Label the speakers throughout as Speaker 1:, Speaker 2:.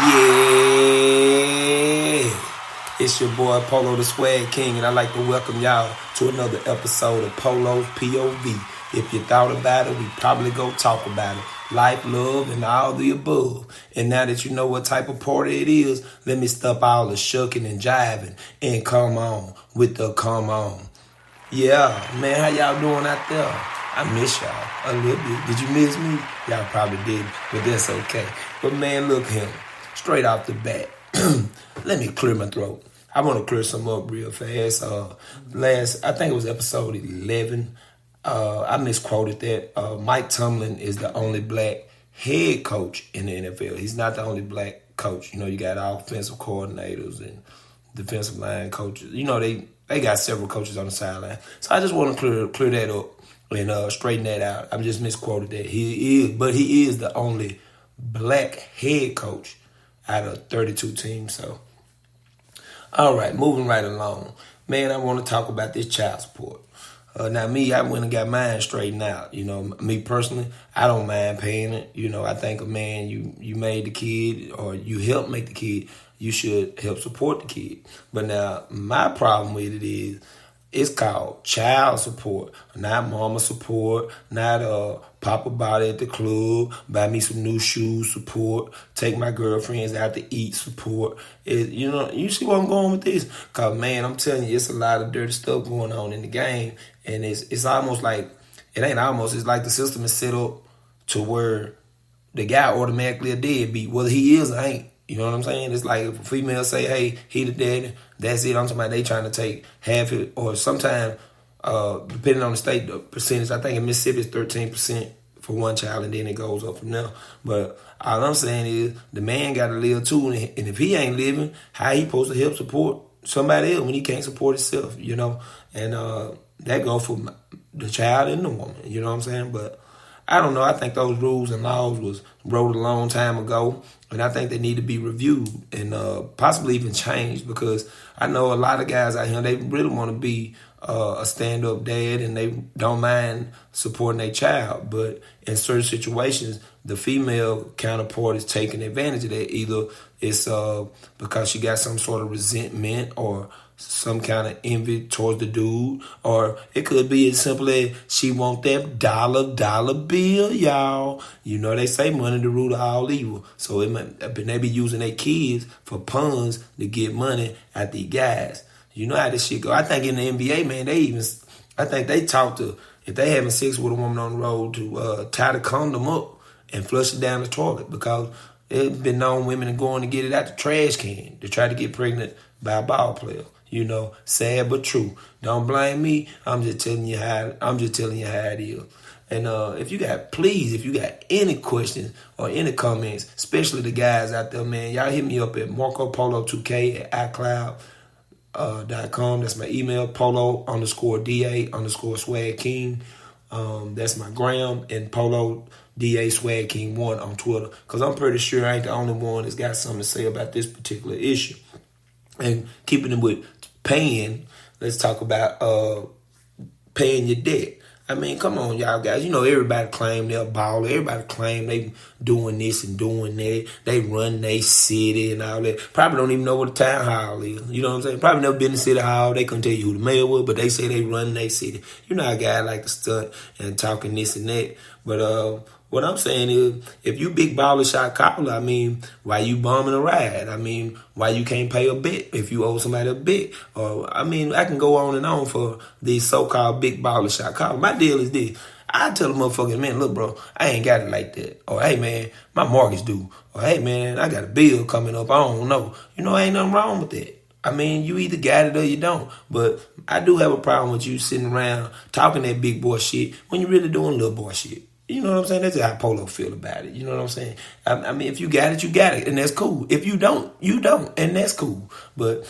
Speaker 1: Yeah, it's your boy Polo the Swag King, and I'd like to welcome y'all to another episode of Polo's POV. If you thought about it, we probably go talk about it. Life, love, and all the above. And now that you know what type of party it is, let me stop all the shucking and jiving and come on with the come on. Yeah, man, how y'all doing out there? I miss y'all a little bit. Did you miss me? Y'all probably did, but that's okay. But man, look here, straight off the bat. Let me clear my throat. I want to clear some up real fast. I think it was episode 11. I misquoted that. Mike Tomlin is the only black head coach in the NFL. He's not the only black coach. You know, you got offensive coordinators and defensive line coaches. You know, they got several coaches on the sideline. So I just want to clear that up and straighten that out. I just misquoted that. He is the only black head coach out of 32 teams. So, all right, moving right along. Man, I want to talk about this child support. Now, I went and got mine straightened out. You know, me personally, I don't mind paying it. You know, I think a man, you made the kid or you helped make the kid, you should help support the kid. But now, my problem with it is, it's called child support, not mama support, not Papa body at the club, buy me some new shoes support, take my girlfriends out to eat support. You see where I'm going with this? Because, man, I'm telling you, it's a lot of dirty stuff going on in the game. And it's almost like, it's like the system is set up to where the guy automatically a deadbeat, whether he is or ain't. You know what I'm saying? It's like if a female say, hey, he the daddy, that's it. I'm talking about they trying to take half it. Or sometimes, depending on the state, the percentage, I think in Mississippi it's 13% for one child, and then it goes up from there. But all I'm saying is the man got to live too. And if he ain't living, how he supposed to help support somebody else when he can't support himself, you know? And that goes for the child and the woman, you know what I'm saying? But I don't know. I think those rules and laws was wrote a long time ago, and I think they need to be reviewed and possibly even changed, because I know a lot of guys out here, they really want to be a stand-up dad and they don't mind supporting their child. But in certain situations, the female counterpart is taking advantage of that. Either it's because she got some sort of resentment or some kind of envy towards the dude, or it could be as simple as she want that dollar bill, y'all. You know they say money the root of all evil. So they be using their kids for puns to get money at these guys. You know how this shit go. I think in the NBA, man, I think they talk to, if they having sex with a woman on the road, to tie the condom up and flush it down the toilet, because it's been known women are going to get it out the trash can to try to get pregnant by a ball player. You know, sad but true. Don't blame me. I'm just telling you how it is. And if you got any questions or any comments, especially the guys out there, man, y'all hit me up at MarcoPolo2K at iCloud.com. That's my email, Polo_DA_Swag King. That's my gram, and Polo DA Swag King 1 on Twitter. Because I'm pretty sure I ain't the only one that's got something to say about this particular issue. And keeping it with paying, let's talk about paying your debt. I mean, come on, y'all guys. You know, everybody claim they're a baller. Everybody claim they doing this and doing that. They run their city and all that. Probably don't even know what a town hall is. You know what I'm saying? Probably never been to city hall. They couldn't tell you who the mayor was, but they say they run their city. You know how guys like to stunt and talking this and that. But what I'm saying is, if you big baller shot caller, I mean, why you bombing a ride? I mean, why you can't pay a bet if you owe somebody a bet? Or, I mean, I can go on and on for these so-called big baller shot callers. My deal is this. I tell the motherfuckers, man, look, bro, I ain't got it like that. Or, hey, man, my mortgage due. Or, hey, man, I got a bill coming up. I don't know. You know, ain't nothing wrong with that. I mean, you either got it or you don't. But I do have a problem with you sitting around talking that big boy shit when you're really doing little boy shit. You know what I'm saying? That's how Polo feel about it. You know what I'm saying? I mean, if you got it, you got it, and that's cool. If you don't, you don't, and that's cool. But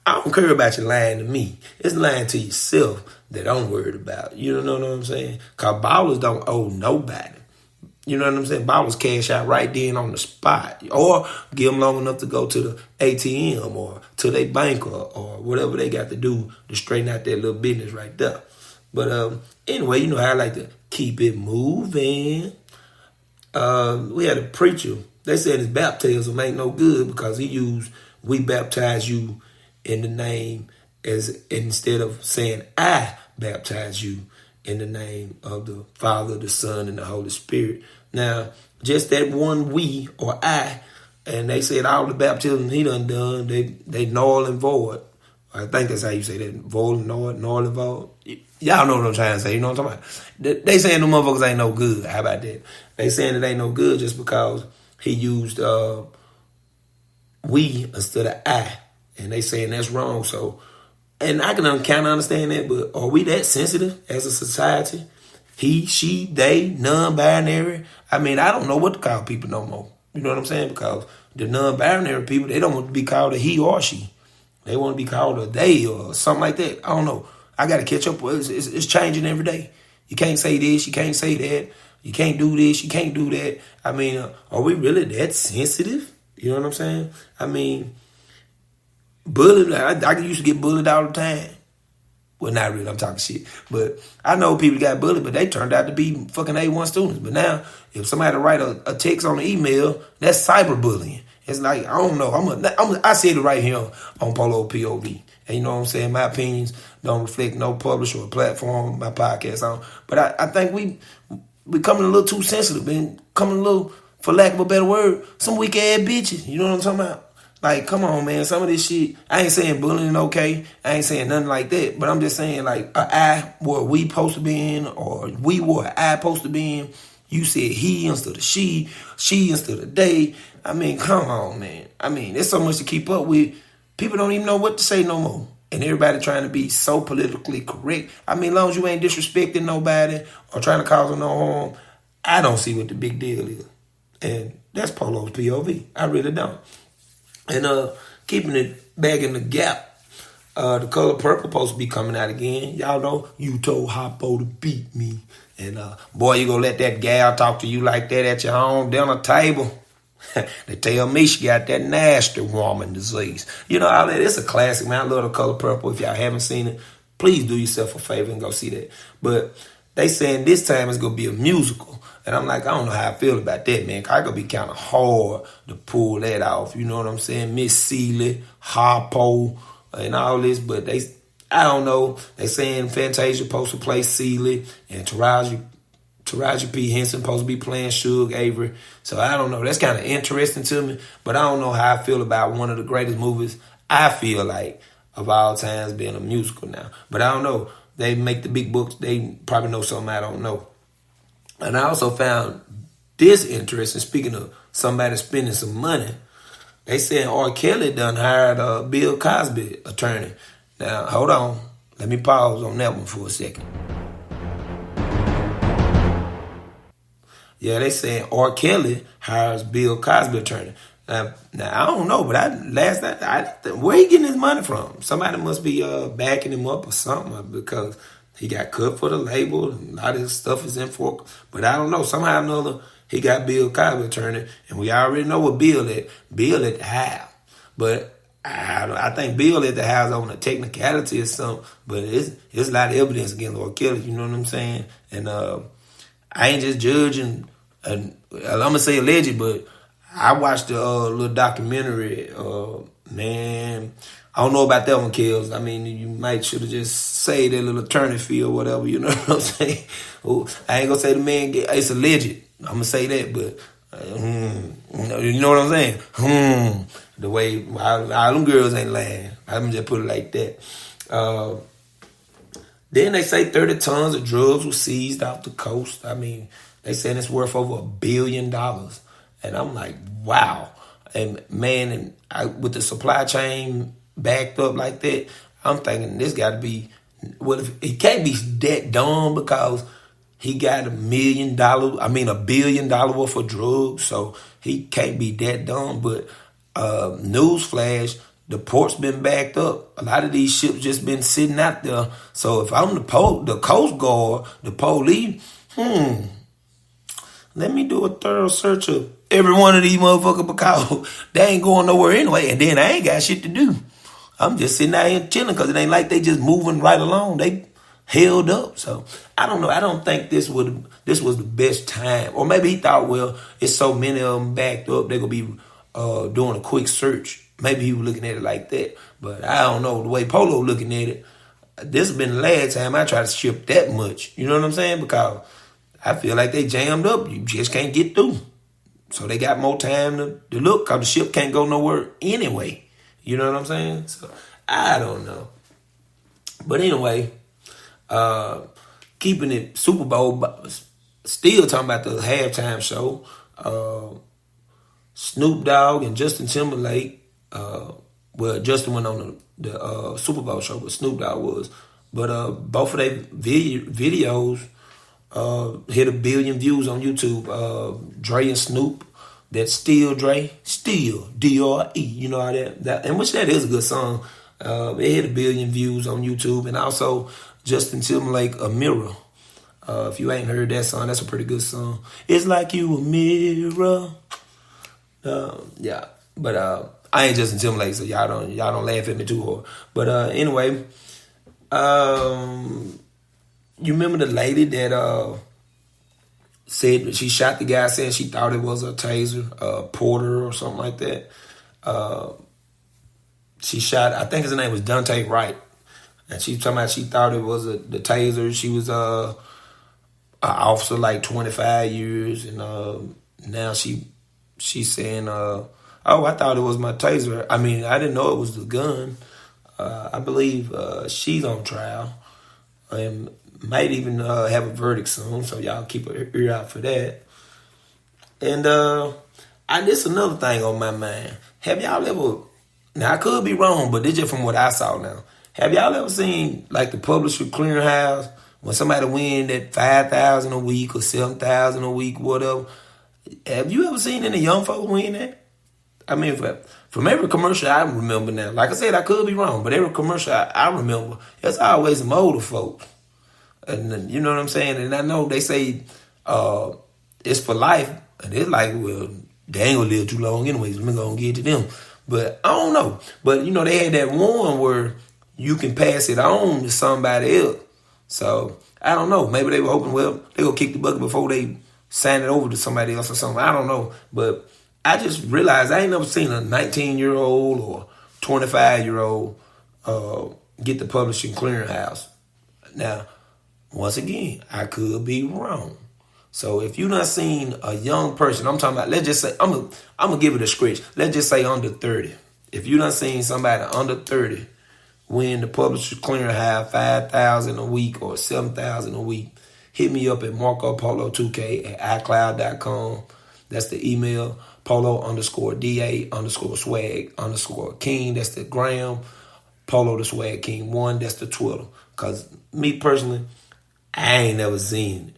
Speaker 1: I don't care about you lying to me. It's lying to yourself that I'm worried about. You know what I'm saying? Because ballers don't owe nobody. You know what I'm saying? Ballers cash out right then on the spot. Or give them long enough to go to the ATM or to their bank or whatever they got to do to straighten out their little business right there. But anyway, you know how I like to keep it moving. We had a preacher they said his baptism ain't no good because he used "we baptize you" in the name as instead of saying "I baptize you" in the name of the Father, the Son, and the Holy Spirit. Now, just that one "we" or "I," and they said all the baptism he done, they null and void. I think that's how you say that. Void and null and void. Y'all know what I'm trying to say. You know what I'm talking about? They saying the motherfuckers ain't no good. How about that? They saying it ain't no good just because he used "we" instead of "I." And they saying that's wrong. So, and I can kind of understand that, but are we that sensitive as a society? He, she, they, non-binary. I mean, I don't know what to call people no more. You know what I'm saying? Because the non-binary people, they don't want to be called a he or she. They want to be called a they or something like that. I don't know. I got to catch up with it. It's changing every day. You can't say this. You can't say that. You can't do this. You can't do that. I mean, are we really that sensitive? You know what I'm saying? I mean, bullied. I used to get bullied all the time. Well, not really. I'm talking shit. But I know people got bullied, but they turned out to be fucking A1 students. But now, if somebody write a text on the email, that's cyberbullying. It's like, I don't know. I said it right here on Polo POV. And you know what I'm saying? My opinions don't reflect no publisher or platform my podcast on. But I think we coming a little too sensitive and coming a little, for lack of a better word, some weak ass bitches. You know what I'm talking about? Like, come on, man. Some of this shit, I ain't saying bullying okay. I ain't saying nothing like that. But I'm just saying, like, I where we supposed to be in, or we were I supposed to be in. You said he instead of she instead of they. I mean, come on, man. I mean, there's so much to keep up with. People don't even know what to say no more. And everybody trying to be so politically correct. I mean, as long as you ain't disrespecting nobody or trying to cause them no harm, I don't see what the big deal is. And that's Polo's POV. I really don't. And keeping it back in the gap, the color purple supposed to be coming out again. Y'all know, you told Hoppo to beat me. And boy, you gonna let that gal talk to you like that at your home dinner table? They tell me she got that nasty woman disease. You know, all that. It's a classic, man. I love the color purple. If y'all haven't seen it, please do yourself a favor and go see that. But they saying this time it's gonna be a musical. And I'm like, I don't know how I feel about that, man. I gonna be kind of hard to pull that off. You know what I'm saying? Miss Seeley, Harpo, and all this. But I don't know. They saying Fantasia supposed to play Seeley and Taraji P. Henson supposed to be playing Suge Avery. So I don't know. That's kind of interesting to me. But I don't know how I feel about one of the greatest movies, I feel like, of all times being a musical now. But I don't know. They make the big books. They probably know something I don't know. And I also found this interesting. Speaking of somebody spending some money, they said R.Kelly done hired a Bill Cosby attorney. Now, hold on. Let me pause on that one for a second. Yeah, they saying R.Kelly hires Bill Cosby attorney. Now I don't know, but last night, where he getting his money from? Somebody must be backing him up or something, because he got cut for the label and a lot of his stuff is in for. But I don't know. Somehow or another, he got Bill Cosby attorney, and we already know what Bill at. Bill at the house. But I think Bill at the house on a technicality or something. But it's a lot of evidence against R.Kelly. You know what I'm saying? And I ain't just judging. And I'm gonna say alleged, but I watched the little documentary. Man, I don't know about that one, Kills. I mean, you might should have just say that little attorney fee or whatever. You know what I'm saying? I ain't gonna say the man it's alleged. I'm gonna say that, but you know what I'm saying? The way all them girls ain't lying. I'm just put it like that. Then they say 30 tons of drugs were seized off the coast. I mean, they saying it's worth over $1 billion. And I'm like, wow. And man, with the supply chain backed up like that, I'm thinking this got to be, well, if he can't be that dumb because he got $1 billion worth of drugs. So he can't be that dumb. But newsflash, the port's been backed up. A lot of these ships just been sitting out there. So if I'm the Coast Guard, the police, let me do a thorough search of every one of these motherfuckers because they ain't going nowhere anyway. And then I ain't got shit to do. I'm just sitting out here chilling because it ain't like they just moving right along. They held up. So I don't know. I don't think this was the best time. Or maybe he thought, well, it's so many of them backed up, they're gonna be doing a quick search. Maybe he was looking at it like that. But I don't know. The way Polo looking at it, this has been the last time I tried to ship that much. You know what I'm saying? Because I feel like they jammed up. You just can't get through. So they got more time to look, because the ship can't go nowhere anyway. You know what I'm saying? So I don't know. But anyway, keeping it Super Bowl, still talking about the halftime show. Snoop Dogg and Justin Timberlake. Well, Justin went on the Super Bowl show, but Snoop Dogg was. But both of their videos hit 1 billion views on YouTube. Dre and Snoop, that Still Dre, Still D-R-E. You know how that and which that is a good song. It hit 1 billion views on YouTube, and also Justin Timberlake, A Mirror. If you ain't heard that song, that's a pretty good song. It's like you a mirror. Yeah, but I ain't Justin Timberlake, so y'all don't laugh at me too hard. But anyway, you remember the lady that said that she shot the guy, saying she thought it was a taser, Porter or something like that. She shot, I think his name was Dante Wright, and she talking about she thought it was the taser. She was an officer like 25 years, and now she's saying, oh, I thought it was my taser. I mean, I didn't know it was the gun. I believe she's on trial and might even have a verdict soon, so y'all keep an ear out for that. And this another thing on my mind. Have y'all ever, now I could be wrong, but this just from what I saw now. Have y'all ever seen like the publisher clearinghouse, when somebody win that $5,000 a week or $7,000 a week, whatever? Have you ever seen any young folks win that? I mean, from every commercial I remember now, like I said, I could be wrong, but every commercial I remember, it's always some older folks. And you know what I'm saying? And I know they say it's for life, and it's like, well, they ain't gonna live too long anyways. We're gonna get to them. But I don't know. But, you know, they had that one where you can pass it on to somebody else. So, I don't know. Maybe they were hoping, well, they gonna kick the bucket before they sign it over to somebody else or something. I don't know. But I just realized I ain't never seen a 19-year-old or 25-year-old get the publishing clearinghouse. Now, once again, I could be wrong. So if you not seen a young person, I'm talking about, let's just say, I'm gonna give it a scratch. Let's just say under 30. If you not seen somebody under 30 win the publisher clearinghouse $5,000 a week or $7,000 a week, hit me up at MarcoPolo2K at iCloud.com. That's the email. Polo_DA_swag_king. That's the gram. Polo the Swag King 1. That's the Twitter. Cause me personally, I ain't never seen it.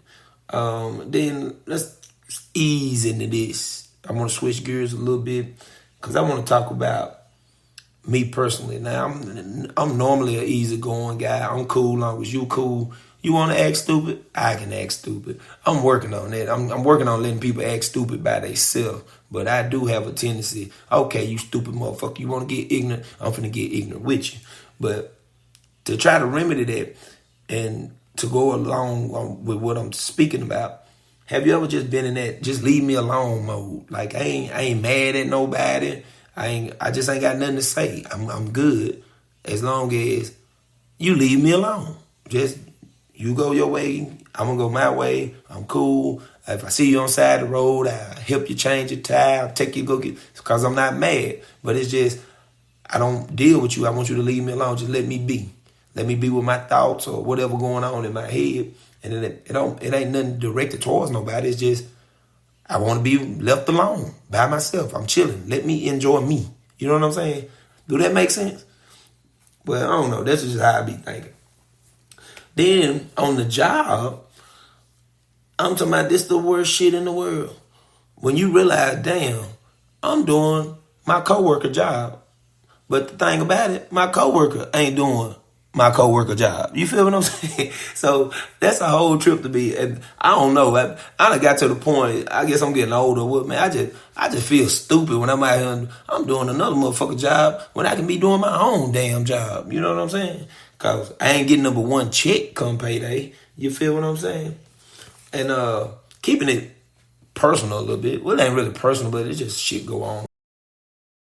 Speaker 1: Then let's ease into this. I want to switch gears a little bit because I want to talk about me personally. Now, I'm normally an easygoing guy. I'm cool long as you cool. You want to act stupid? I can act stupid. I'm working on that. I'm working on letting people act stupid by themselves. But I do have a tendency, okay, you stupid motherfucker, you want to get ignorant? I'm finna get ignorant with you. But to try to remedy that and to go along with what I'm speaking about, have you ever just been in that just leave me alone mode? Like I ain't mad at nobody. I just ain't got nothing to say. I'm good as long as you leave me alone. Just you go your way, I'm gonna go my way. I'm cool. If I see you on the side of the road, I'll help you change your tire, I'll take you to go get, because I'm not mad. But it's just, I don't deal with you. I want you to leave me alone. Just let me be. Let me be with my thoughts or whatever going on in my head. And it ain't nothing directed towards nobody. It's just, I want to be left alone by myself. I'm chilling. Let me enjoy me. You know what I'm saying? Do that make sense? Well, I don't know. That's just how I be thinking. Then on the job, I'm talking about this the worst shit in the world. When you realize, damn, I'm doing my coworker job. But the thing about it, my coworker ain't doing my coworker job. You feel what I'm saying? So that's a whole trip to be. And I don't know. I done got to the point, I guess I'm getting older. What, man, I just feel stupid when I'm out here and I'm doing another motherfucker job when I can be doing my own damn job. You know what I'm saying? Cause I ain't getting number one check come payday. You feel what I'm saying? And keeping it personal a little bit. Well, it ain't really personal, but it's just shit go on.